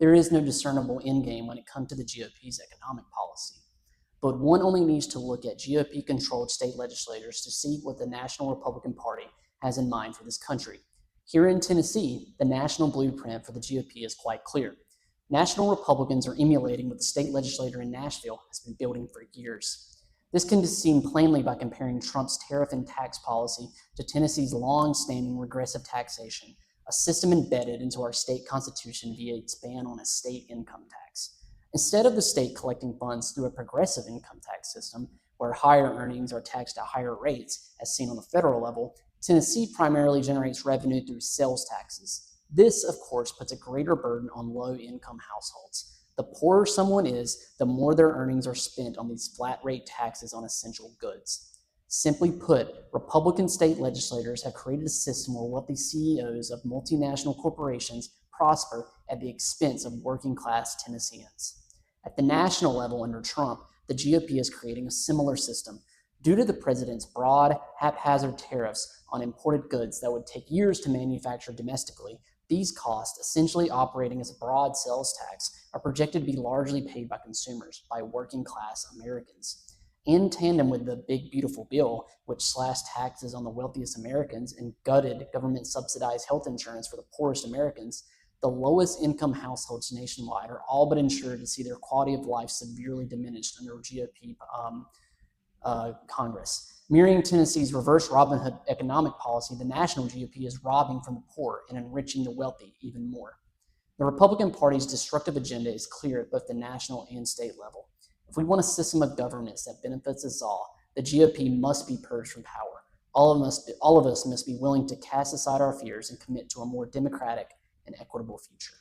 there is no discernible endgame when it comes to the GOP's economic policy. But one only needs to look at GOP-controlled state legislatures to see what the National Republican Party has in mind for this country. Here in Tennessee, the national blueprint for the GOP is quite clear. National Republicans are emulating what the state legislature in Nashville has been building for years. This can be seen plainly by comparing Trump's tariff and tax policy to Tennessee's long-standing regressive taxation, a system embedded into our state constitution via its ban on a state income tax. Instead of the state collecting funds through a progressive income tax system, where higher earnings are taxed at higher rates, as seen on the federal level, Tennessee primarily generates revenue through sales taxes. This, of course, puts a greater burden on low-income households. The poorer someone is, the more their earnings are spent on these flat-rate taxes on essential goods. Simply put, Republican state legislators have created a system where wealthy CEOs of multinational corporations prosper at the expense of working-class Tennesseans. At the national level under Trump, the GOP is creating a similar system. Due to the president's broad, haphazard tariffs on imported goods that would take years to manufacture domestically, these costs, essentially operating as a broad sales tax, are projected to be largely paid by consumers, by working-class Americans. In tandem with the Big Beautiful Bill, which slashed taxes on the wealthiest Americans and gutted government-subsidized health insurance for the poorest Americans, the lowest income households nationwide are all but insured to see their quality of life severely diminished under GOP Congress. Mirroring Tennessee's reverse Robin Hood economic policy, the national GOP is robbing from the poor and enriching the wealthy even more. The Republican Party's destructive agenda is clear at both the national and state level. If we want a system of governance that benefits us all, the GOP must be purged from power. All of us must be willing to cast aside our fears and commit to a more democratic and equitable future.